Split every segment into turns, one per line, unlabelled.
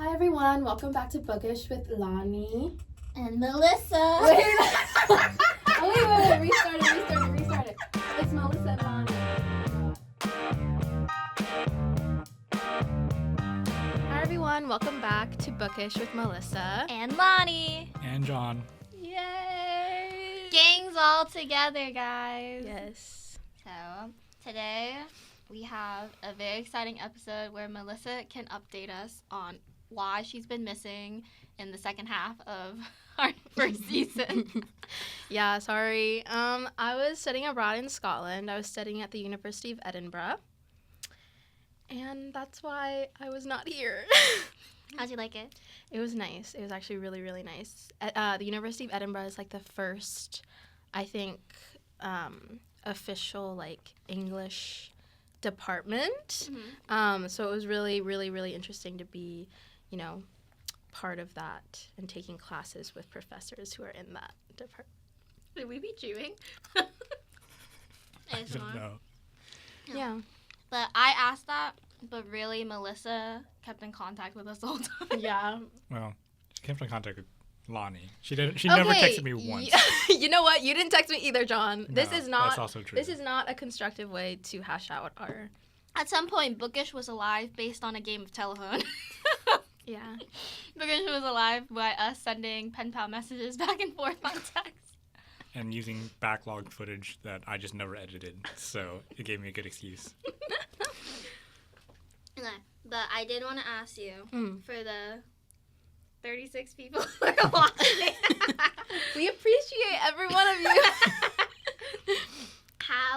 Hi everyone, welcome back to Bookish with Lonnie.
And Melissa.
Wait, restart it. It's Melissa and Lonnie. Hi everyone, welcome back to Bookish with Melissa.
And Lonnie.
And John.
Yay!
Gangs all together, guys.
Yes.
So, today we have a very exciting episode where Melissa can update us on why she's been missing in the second half of our first season.
Yeah, sorry. I was studying abroad in Scotland. I was studying at the University of Edinburgh. And that's why I was not here.
How'd you like it?
It was nice. It was actually really, really nice. The University of Edinburgh is like the first, I think, official like English department.
Mm-hmm.
So it was really, really, really interesting to be, part of that and taking classes with professors who are in that department.
Should we be chewing?
I don't know.
Yeah.
But I asked that, but really Melissa kept in contact with us the whole time.
Yeah.
Well, she came in contact with Lonnie. She never texted me once.
You know what? You didn't text me either, John. This is not.
That's also true.
This is not a constructive way to hash out our.
At some point, Bookish was alive based on a game of telephone.
Yeah.
Bookish was alive by us sending pen pal messages back and forth on text.
And using backlogged footage that I just never edited, so it gave me a good excuse.
Okay, but I did want to ask you, for the 36 people who are watching.
We appreciate every one of you.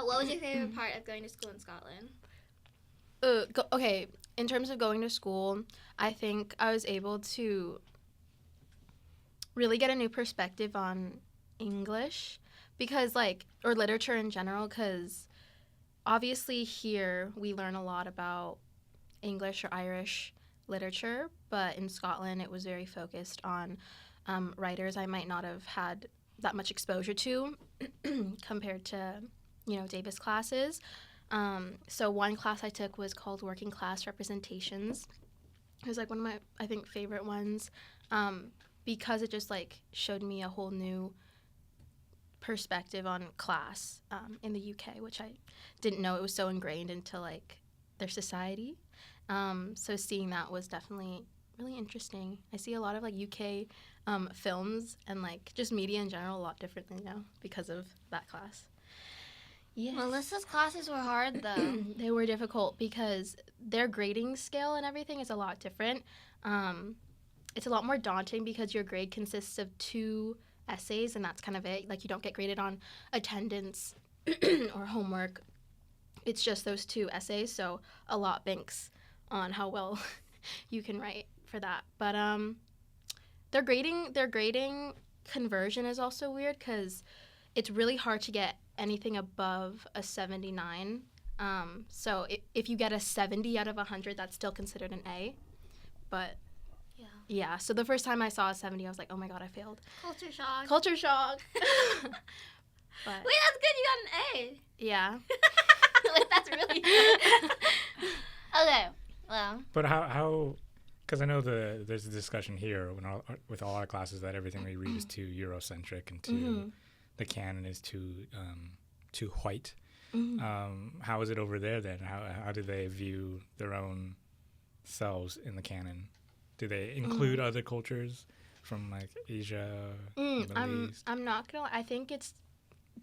What was your favorite part of going to school in Scotland?
Okay, in terms of going to school, I think I was able to really get a new perspective on English or literature in general, because obviously here we learn a lot about English or Irish literature, but in Scotland it was very focused on writers I might not have had that much exposure to compared to, Davis classes. So one class I took was called Working Class Representations. It was like one of my, I think, favorite ones because it just showed me a whole new perspective on class in the UK, which I didn't know it was so ingrained into their society. So seeing that was definitely really interesting. I see a lot of UK films and just media in general a lot differently now because of that class. Yes.
Melissa's classes were hard, though.
They were difficult because their grading scale and everything is a lot different. It's a lot more daunting because your grade consists of 2 essays, and that's kind of it. You don't get graded on attendance or homework. It's just those 2 essays, so a lot banks on how well you can write for that. But their grading conversion is also weird because it's really hard to get anything above a 79. So if you get a 70 out of 100, that's still considered an A. But yeah, so the first time I saw a 70, I was like, oh my god, I failed.
Culture shock.
But,
wait, that's good. You got an A.
Yeah.
That's really good. Okay, well.
But how? Because I know there's a discussion here with all our classes that everything we read is too Eurocentric and too the canon is too white. How is it over there then? How do they view their own selves in the canon? Do they include other cultures from Asia, Middle East?
I'm not gonna. I think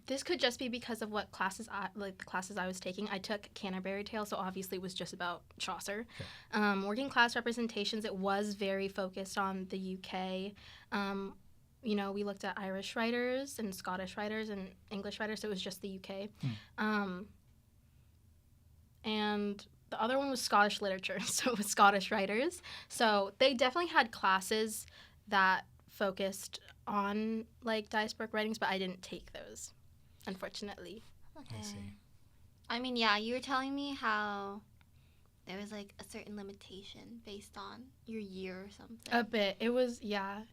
this could just be because of what classes the classes I was taking. I took Canterbury Tale, so obviously it was just about Chaucer. Okay. Working Class Representations, it was very focused on the UK. We looked at Irish writers and Scottish writers and English writers, so it was just the UK. And the other one was Scottish literature, so it was Scottish writers. So they definitely had classes that focused on diasporic writings, but I didn't take those, unfortunately.
Okay.
I see.
I mean, yeah, you were telling me how there was a certain limitation based on your year or something.
A bit. It was, yeah.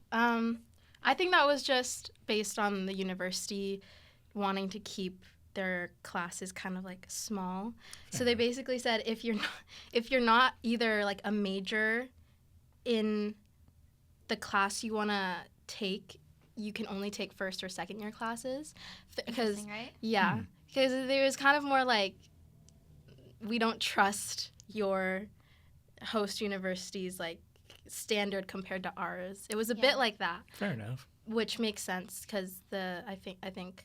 I think that was just based on the university wanting to keep their classes kind of small. So they basically said if you're not either a major in the class you want to take, you can only take first or second year classes. Because,
Interesting, right?
yeah, because there's kind of more like, we don't trust your host university's like standard compared to ours. It was a bit like that.
Fair enough.
Which makes sense because I think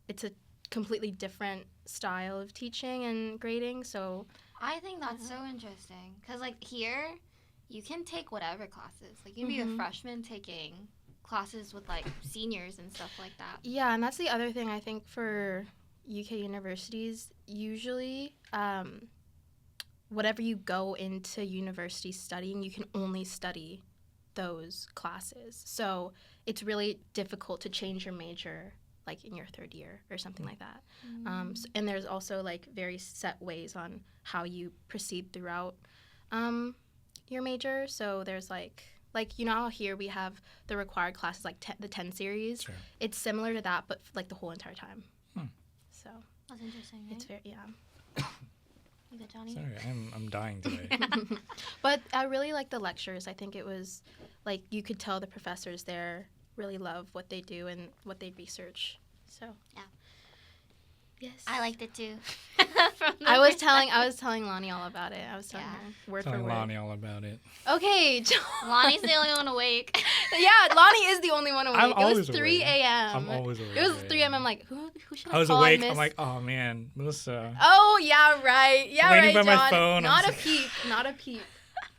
it's a completely different style of teaching and grading. So
I think that's so interesting because like here, you can take whatever classes. Like you can be a freshman taking classes with like seniors and stuff like that.
yeah, and that's the other thing I think for UK universities. Usually, whatever you go into university studying, you can only study those classes. So it's really difficult to change your major like in your third year or something like that. And there's also like very set ways on how you proceed throughout your major. So there's like you know how here we have the required classes like the 10 series.
Sure.
It's similar to that, but like the whole entire time. So
That's interesting, right?
it's very
You good, Johnny?
Sorry, I'm dying today.
But I really like the lectures. I think it was like you could tell the professors there really love what they do and what they research. So
Yeah.
Yes.
I liked it too.
I was telling Lonnie all about it. I was telling her word
Telling
for word.
Lonnie all about it.
Okay.
Lonnie's the only one awake.
Yeah, Lonnie is the only one awake.
I'm
It was
always
3
awake.
a.m.
I'm always awake.
It was 3 a.m. I'm like, who should I
I was
call?
awake.
Miss?
I'm like, oh man, Melissa.
Oh yeah, right. Yeah,
Waiting
right,
by my
John.
phone,
Not
I'm
a peep. Not a peep.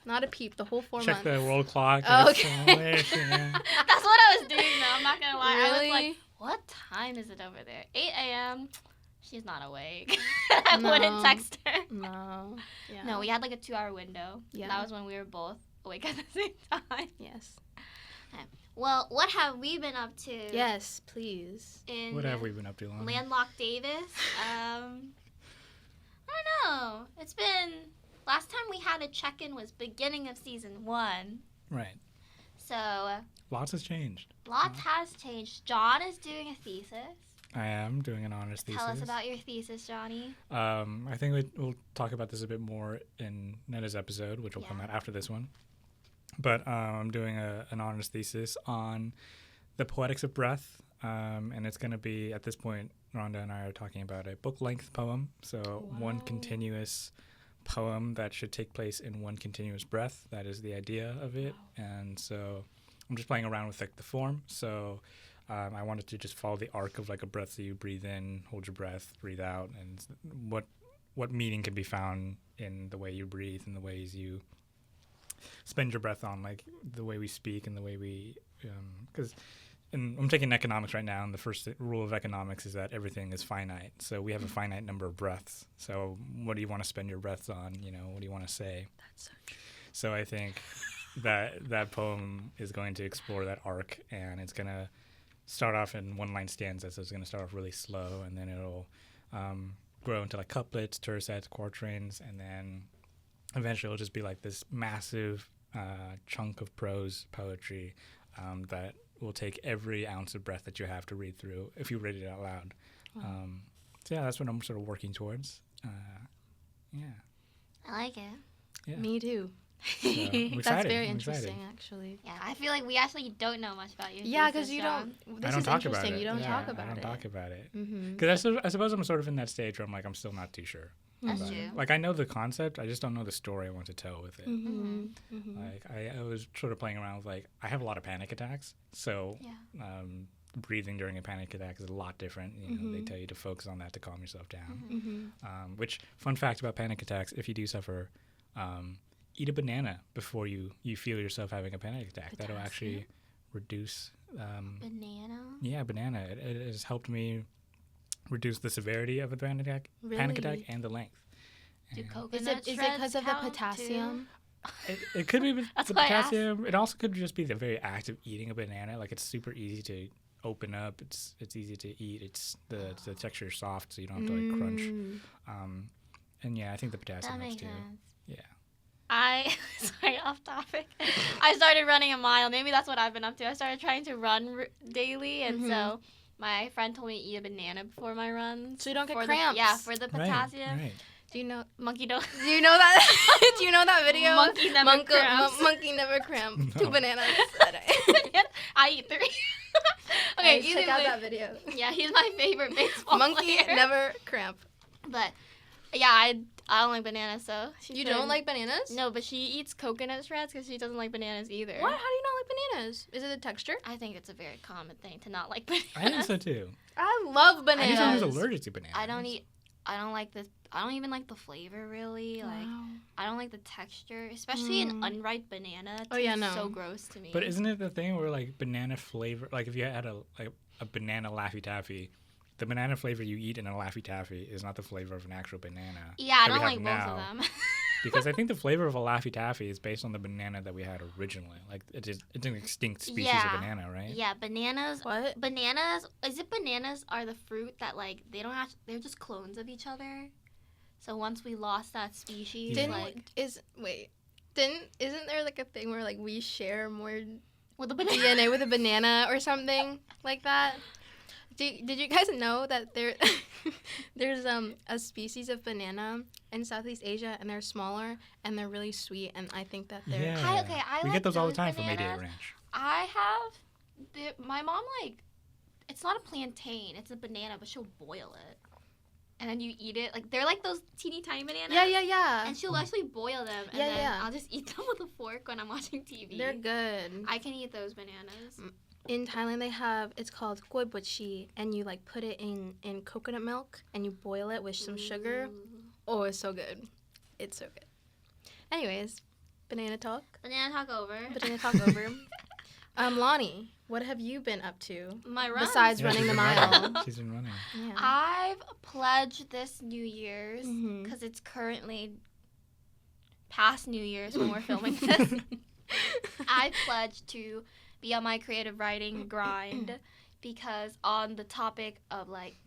Not a peep. The whole 4
Check
months.
the world clock.
Oh,
It's
okay.
so late, yeah.
That's what I was doing though. I'm not gonna lie. I
Really?
was like, what time is it over there? 8 a.m. She's not awake. I wouldn't
No.
text her.
No. Yeah.
No, we had like a 2-hour window.
Yeah.
That was when we were both awake at the same time.
Yes.
Well, what have we been up to?
Yes, please.
In
What have we been up to, Lonnie?
Landlocked Davis. I don't know. It's been last time we had a check-in was beginning of season 1.
Right.
So
Lots has changed.
lots has changed. John is doing a thesis.
I am doing an honors thesis.
Tell us about your thesis, Johnny.
I think we'll talk about this a bit more in Netta's episode, which will come
Yeah.
out after this one. But I'm doing an honors thesis on the poetics of breath, and it's going to be, at this point, Rhonda and I are talking about a book-length poem, so one continuous poem that should take place in one continuous breath. That is the idea of it, and so I'm just playing around with like the form. So I wanted to just follow the arc of like a breath. So you breathe in, hold your breath, breathe out, and what meaning can be found in the way you breathe and the ways you spend your breath on, like the way we speak and the way we, because I'm taking economics right now, and the first rule of economics is that everything is finite. So we have a finite number of breaths. So what do you want to spend your breaths on? You know, what do you want to say?
That's so true.
So I think that poem is going to explore that arc, and it's going to start off in one-line stanzas. So it's going to start off really slow, and then it'll grow into like couplets, tercets, quatrains, and then eventually it'll just be like this massive chunk of prose poetry that will take every ounce of breath that you have to read through if you read it out loud. So yeah, that's what I'm sort of working towards. Yeah.
I like it.
Yeah.
Me too.
So, I'm
That's
excited.
very
I'm excited.
interesting, actually.
Yeah, I feel like we actually don't know much about your
Yeah,
thesis,
because you
John.
don't.
I
This
don't
is
talk about
interesting.
it.
You don't
Yeah,
talk about
I don't
it.
talk about it.
Mm-hmm.
Because I suppose I'm sort of in that stage where I'm like, I'm still not too sure.
That's
about it.
true.
Like, I know the concept, I just don't know the story I want to tell with it.
Mm-hmm. Mm-hmm.
Like, I was sort of playing around with, like, I have a lot of panic attacks. So,
Yeah.
breathing during a panic attack is a lot different. You know, they tell you to focus on that to calm yourself down.
Mm-hmm.
Which, fun fact about panic attacks, if you do suffer, eat a banana before you feel yourself having a panic attack. That'll actually reduce.
Banana?
Yeah, banana. It has helped me reduce the severity of a panic attack
Really?
and the length.
Do
And
coconut
Is it
shreds
because of the
count, too?
potassium?
it could be with
That's
the
why I asked.
potassium. It also could just be the very act of eating a banana. Like, it's super easy to open up. It's easy to eat. It's the texture is soft, so you don't have to like crunch.
Mm.
And yeah, I think the
That
potassium helps
makes
too.
sense.
Yeah.
Sorry, off topic. I started running a mile. Maybe that's what I've been up to. I started trying to run daily, and so my friend told me to eat a banana before my runs.
So you don't get
for
cramps.
for the potassium.
Right.
Do you know?
Monkey don't.
Do you know that? Do you know that video?
Monkey never cramps.
Monkey never cramp.
No.
2 bananas.
I eat 3.
Okay,
either
check out
way-
that video.
Yeah, he's my favorite baseball
Monkey
player.
never cramp.
But yeah, I don't like bananas, so
You don't like bananas?
No, but she eats coconut shreds because she doesn't like bananas either.
What? How do you not like bananas? Is it the texture?
I think it's a very common thing to not like bananas.
I think so too.
I love
I think
bananas.
someone's allergic to bananas.
I don't like the. I don't even like the flavor really. Like I don't like the texture, especially an unripe banana. It
Oh, yeah,
tastes
no.
so gross to me.
But isn't it the thing where like banana flavor, like if you had a banana Laffy Taffy, the banana flavor you eat in a Laffy Taffy is not the flavor of an actual banana.
yeah, I
that we
don't
have
like both of
now.
them.
Because I think the flavor of a Laffy Taffy is based on the banana that we had originally. Like it's an extinct species
Yeah.
of banana, right?
Yeah, bananas.
What?
Bananas. Is it bananas are the fruit that like they don't have? They're just clones of each other. So once we lost that species,
Yeah.
Isn't there like a thing where like we share more
with the banana.
DNA with a banana or something like that? Did you guys know that there's a species of banana in Southeast Asia and they're smaller and they're really sweet and I think that they're
Yeah.
I
we
like
get those all the
those
time from
bananas.
88 Ranch.
I have my mom like it's not a plantain, it's a banana, but she'll boil it. And then you eat it. Like they're like those teeny tiny bananas.
Yeah.
And she'll actually boil them and
Yeah,
then
yeah.
I'll just eat them with a fork when I'm watching TV.
They're good.
I can eat those bananas.
In Thailand they have it's called goi buchi and you like put it in coconut milk and you boil it with some sugar.
Ooh.
Oh, it's so good. It's so good. Anyways, banana talk.
Banana talk over.
Banana talk over. Lonnie, what have you been up to?
My run.
Besides
Yeah,
running
she's
the
been
mile.
running. She's been running.
Yeah.
I've pledged this New Year's
Mhm.
because it's currently past New Year's when we're filming this. I pledged to be on my creative writing grind because on the topic of like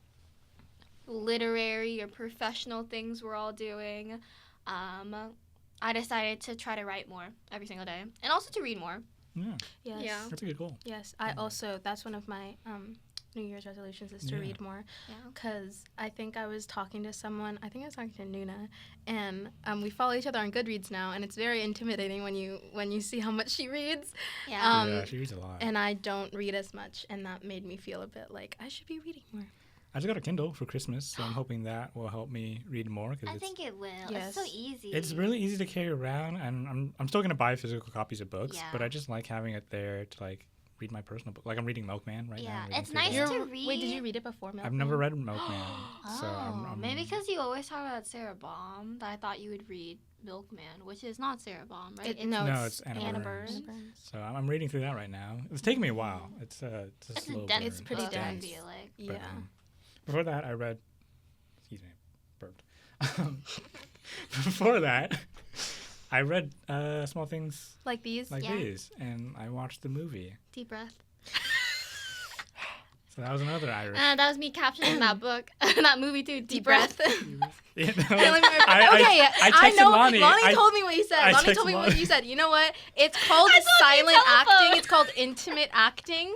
literary or professional things we're all doing, I decided to try to write more every single day and also to read more.
Yeah,
Yes.
Yeah.
that's a good goal.
Yes. I also that's one of my New Year's resolutions is to
Yeah.
read more
Yeah.
because I think I was talking to someone. I think I was talking to Nuna, and we follow each other on Goodreads now, and it's very intimidating when you see how much she reads.
Yeah.
Yeah, she reads a lot.
And I don't read as much, and that made me feel a bit like I should be reading more.
I just got a Kindle for Christmas, so I'm hoping that will help me read more. Cause
I think it will.
Yes.
It's so easy.
it's really easy to carry around, and I'm still gonna buy physical copies of books, but
Yeah.
I just like having it there to like read my personal book. Like I'm reading Milkman right now.
Yeah,
I'm reading
it's
through
nice
that.
to read.
Wait, did you read it before?
I've never read Milkman, so
Oh,
I'm
maybe because you always talk about Sarah Baum, that I thought you would read Milkman, which is not Sarah Baum, right?
No,
it's Anna
Anna
Burns.
Burns.
So I'm reading through that right now. It's taking me a while. It's a
It's
slow
a dense
It's
burn.
pretty
book,
dense.
I feel like.
But,
Yeah.
before that, I read. Excuse me, burped. Before that, I read Small Things
Like these?
Like
Yeah.
These, and I watched the movie.
Deep breath.
So that was another Irish.
That was me captioning that book, that movie too. Deep breath.
You know,
I
texted
know.
Lonnie. I
told me what you said.
I
Lonnie
texted
told me what
Lonnie.
you said. You know what? It's called
I saw it on
silent
telephone.
acting. It's called intimate acting.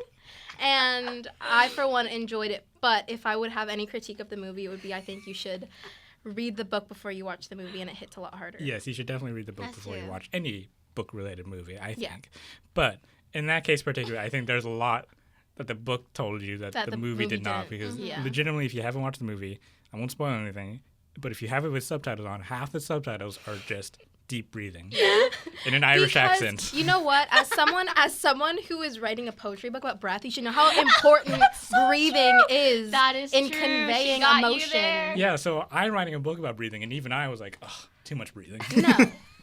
And I, for one, enjoyed it. But if I would have any critique of the movie, it would be I think you should read the book before you watch the movie, and it hits a lot harder.
Yes, you should definitely read the book
That's
before you
true.
watch any book-related movie, I think.
Yeah.
But in that case particularly, I think there's a lot that the book told you that, the movie did not.
didn't.
Because
Yeah.
legitimately, if you haven't watched the movie, I won't spoil anything, but if you have it with subtitles on, half the subtitles are just deep breathing in an Irish
Because,
accent.
You know what? As someone who is writing a poetry book about breath, you should know how important breathing is
That is
in
true.
conveying
She got you
emotion.
there.
Yeah, so I'm writing a book about breathing, and even I was like, ugh, too much breathing.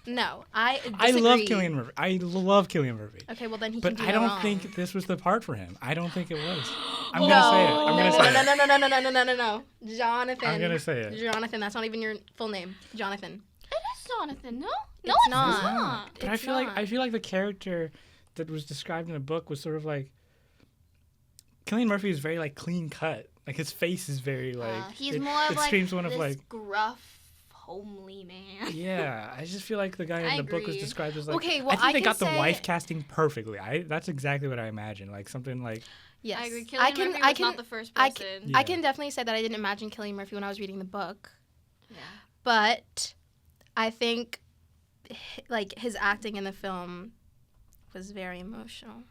No, I disagree.
I love Cillian Murphy. I love Cillian Murphy.
Okay, well then he
But
can do
I
no
don't
wrong.
think this was the part for him. I don't think it was. I'm
No,
gonna say it. I'm gonna say it.
no. Jonathan.
I'm gonna say it.
Jonathan, that's not even your full name. Jonathan.
It is Jonathan. No,
It's
it's
not.
not.
But I
It's
feel
not.
like the character that was described in the book was sort of like Cillian Murphy is very like clean cut. Like his face is very like
He's
it,
more of
it
like
screams one
this
of like
gruff, homely man.
yeah. I just feel like the guy in
I
the book was
agree.
described as like
Okay, well,
I think
I
they
can
got the
say-
wife casting perfectly. That's exactly what I imagined. Like something like
Yes.
I agree. Cillian
I can.
Murphy
I
was
can.
not the first
I
person.
can,
Yeah.
I can definitely say that I didn't imagine Cillian Murphy when I was reading the book.
Yeah.
But I think like his acting in the film was very emotional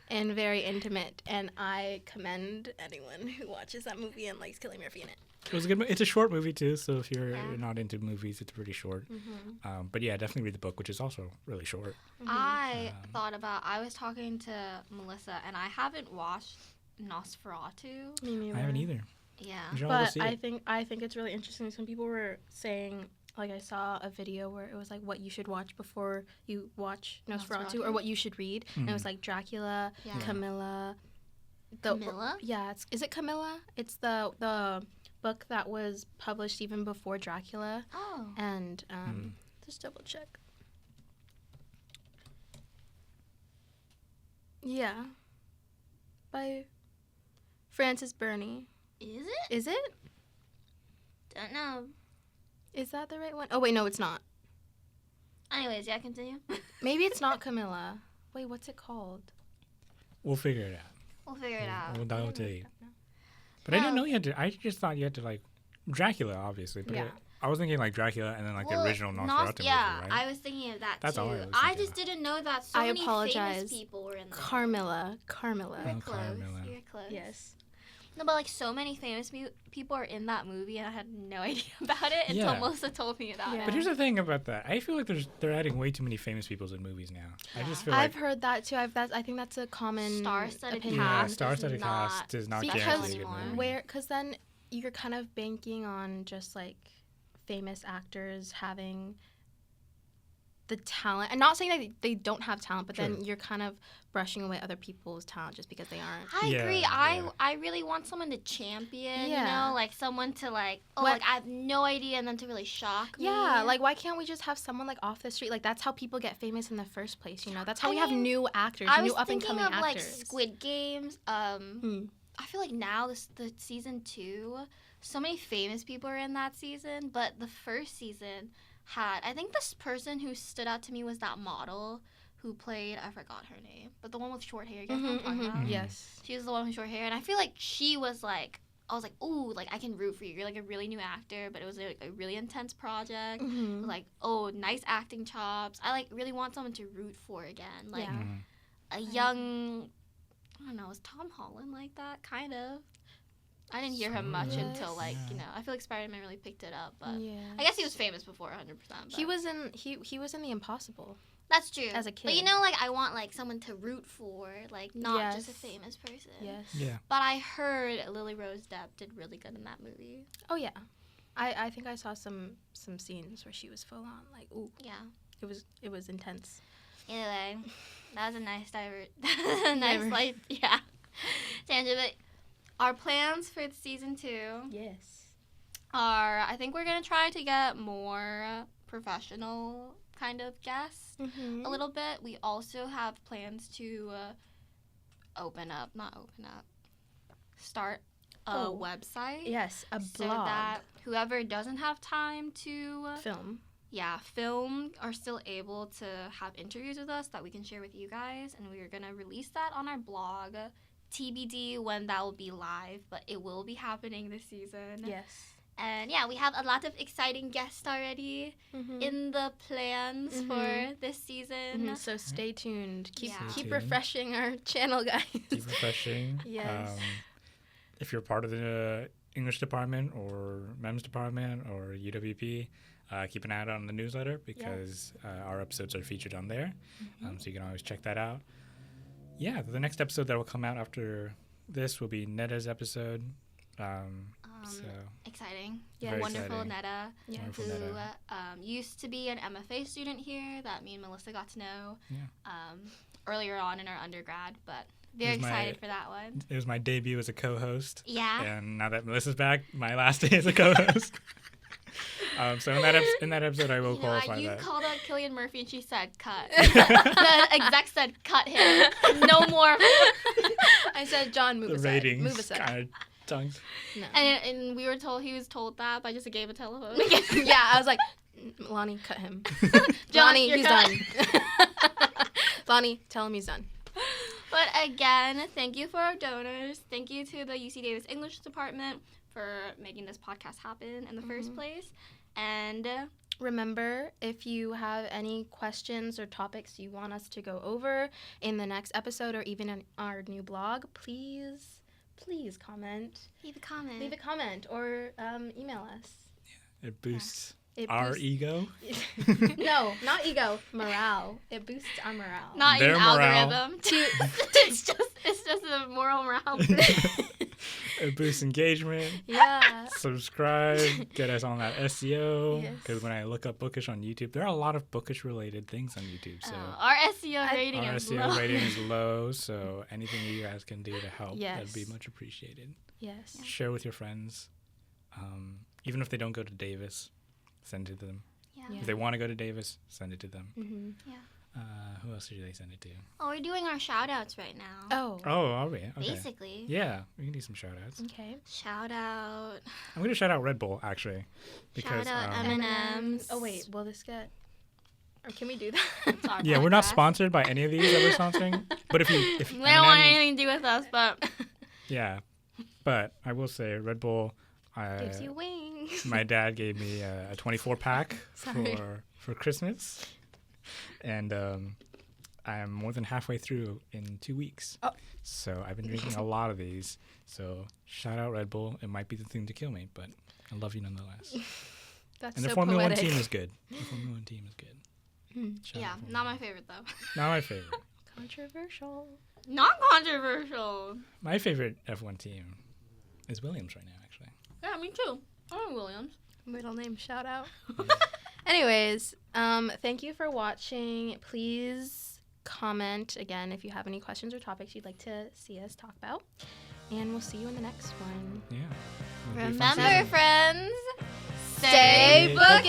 and very intimate, and I commend anyone who watches that movie and likes Cillian Murphy in it.
It was a good. It's a short movie too, so if you're not into movies, it's pretty short.
Mm-hmm.
But yeah, definitely read the book, which is also really short.
Mm-hmm.
I was talking to Melissa, and I haven't watched Nosferatu.
Me neither.
I haven't either.
Yeah.
You should all go
But
see it.
I think it's really interesting. Some people were saying, like, I saw a video where it was like what you should watch before you watch Nosferatu, or what you should read, and it was like Dracula,
Yeah.
Camilla.
Camilla?
Yeah, is it Camilla? It's the book that was published even before Dracula.
Oh.
And just double check. Yeah. By Frances Burney.
Is it?
Is it?
Don't know.
Is that the right one? Oh, wait, no, it's not.
Anyways, yeah, continue.
Maybe it's not Camilla. Wait, what's it called?
We'll figure it out.
We'll figure it out.
We'll dial to you. But I didn't know you had to. I just thought you had to like Dracula, obviously. But
Yeah.
I was thinking like Dracula and then like the original Nosferatu
Yeah,
movie, right?
I was thinking of that
That's
too.
all I was
I
thinking
just didn't know that so
I
many
apologize.
famous people were in there.
Carmilla.
You're
Oh,
close.
Carmilla.
You're close.
Yes.
No, but like so many famous people are in that movie, and I had no idea about it until
Yeah.
Melissa told me about
Yeah.
it.
But here's the thing about that. I feel like they're adding way too many famous people in movies now. I just feel
I've
like
heard that too. I think that's a common
Star-studded
opinion.
yeah,
cast
star-studded
is not
cast is not
Because
guaranteed a good
anymore.
movie.
Because then you're kind of banking on just like famous actors having the talent. And not saying that they don't have talent, but then
Sure.
you're kind of brushing away other people's talent just because they aren't.
I
Yeah,
agree.
yeah.
I really want someone to champion,
Yeah.
you know, like someone to like, oh,
What-
like I have no idea, and then to really shock me.
Yeah, like why can't we just have someone like off the street? Like that's how people get famous in the first place, you know? That's how
I
we have
mean,
new actors,
I
new
was
up and
thinking
coming
of like
actors.
Squid Games. I feel like now the season 2, so many famous people are in that season, but the first season had, I think this person who stood out to me was that model who played, I forgot her name, but the one with short hair. You guys know what I'm talking about?
Mhm.
Yes.
She was the one with short hair, and I feel like she was like, I was like, ooh, like I can root for you. You're like a really new actor, but it was like a really intense project.
Mhm.
Like, oh, nice acting chops. I like really want someone to root for again. Like
Yeah.
Mhm.
a young, I don't know, was Tom Holland like that? Kind of. I didn't hear him much
Yes.
until like, you
Yeah.
know, I feel like Spider-Man really picked it up, but
Yeah.
I guess he was famous before 100%.
He was in he was in The Impossible.
That's true.
as a
But you
kid.
know, like I want like someone to root for, like not just a
Yes.
famous person.
Yes.
Yeah.
But I heard Lily Rose Depp did really good in that movie.
Oh yeah. I think I saw some scenes where she was full on like ooh,
Yeah.
it was intense.
Anyway, that was a nice nice like tangent. But our plans for season 2
Yes.
are, I think we're gonna try to get more professional kind of guests
Mm-hmm.
a little bit. We also have plans to start a
Oh.
website.
Yes, a
So
blog.
that whoever doesn't have time to
Film.
film are still able to have interviews with us that we can share with you guys, and we are going to release that on our blog. TBD when that will be live, but it will be happening this season.
Yes.
And yeah, we have a lot of exciting guests already
Mm-hmm.
in the plans for
Mhm.
this season.
So stay tuned. Keep
Yeah.
Stay
keep
tuned.
refreshing our channel, guys.
Keep refreshing.
Yes.
If you're part of the English department or MEMS department or UWP, keep an eye out on the newsletter because our episodes are featured on there. So you can always check that out. Yeah, the next episode that will come out after this will be Netta's episode. So
Exciting.
Yeah.
very
Wonderful
exciting.
Netta,
Yeah.
Wonderful
who
Netta.
used to be an MFA student here that me and Melissa got to know
Yeah.
earlier on in our undergrad, but very
It was
excited for that one.
It was my debut as a co-host.
Yeah.
And now that Melissa's back, my last day as a co-host. So in that episode, I will
You know,
qualify
you
that.
called out Cillian Murphy and she said cut. The exec said cut him. No more.
I said, John, move
The
aside.
ratings
Move aside.
kind of dunked.
No.
And we were told he was told that by just a game of telephone.
Yeah, I was like, Lonnie, cut him.
John,
Lonnie,
you're
he's
cut.
done. Lonnie, tell him he's done.
But again, thank you for our donors. Thank you to the UC Davis English Department for making this podcast happen in the first place. And
remember, if you have any questions or topics you want us to go over in the next episode or even in our new blog, please comment.
leave a comment.
Leave a comment or email us.
It boosts
It
our
boosts-
ego.
No, not ego. Morale. It boosts our morale.
Not
Their
an
morale.
algorithm. it's just a moral morale.
It boosts engagement.
Yeah.
Subscribe. Get us on that SEO.
Yes.
Because when I look up Bookish on YouTube, there are a lot of Bookish related things on YouTube. So
Our SEO rating
our
is
SEO
low.
rating is low. So anything you guys can do to help, that'd be
Yes.
much appreciated.
Yes.
Share with your friends. Even if they don't go to Davis, send it to them.
Yeah.
If they want to go to Davis, send it to them.
Mm-hmm.
Who else should they send it to?
Oh, we're doing our shout outs right now.
Oh.
Oh, are we? Okay.
Basically.
Yeah, we can do some shout outs.
Okay.
Shout out.
I'm going to shout out Red Bull, actually. Because,
Shout out M&Ms.
Oh wait, will this get? Or can we do that?
It's our
yeah, we're not
podcast.
sponsored by any of these that we're sponsoring. But if
They don't want anything to do with us, but
yeah, but I will say Red Bull.
Gives you wings.
My dad gave me a 24 pack
Sorry.
for Christmas, and I'm more than halfway through in 2 weeks.
Oh.
So I've been drinking a lot of these. So shout out Red Bull. It might be the thing to kill me, but I love you nonetheless.
That's
And
so
the Formula
poetic.
1 team is good. The Formula 1 team is good. Shout
yeah,
out Formula
not
1.
my favorite though.
Not my favorite.
Controversial.
Not controversial.
My favorite F1 team is Williams right now, actually.
Yeah, me too. I like Williams.
Middle name shout out. Anyways, thank you for watching. Please comment again if you have any questions or topics you'd like to see us talk about. And we'll see you in the next one.
Yeah. It'll be a fun
Remember,
season.
friends,
Stay
Stay
bookish!